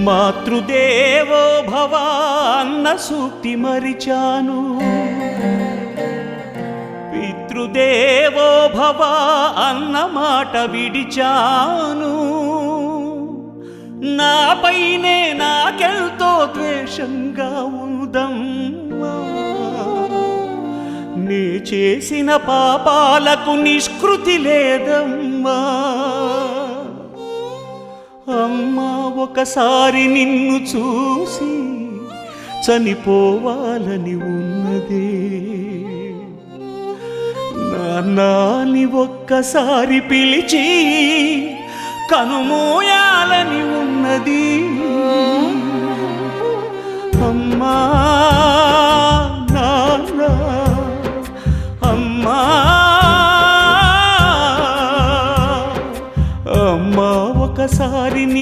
మాతృదేవో భవ అన్న సూక్తి మరిచాను, పితృదేవో భవ అన్న మాట విడిచాను. నాపైనే నాకెంతో ద్వేషంగా ఉందమ్మా, నే చేసిన పాపాలకు నిష్కృతి లేదమ్మా. అమ్మా ఒకసారి నిన్ను చూసి చనిపోవాలని ఉన్నదే, నాన్నని ఒక్కసారి పిలిచి కనుమూయాలని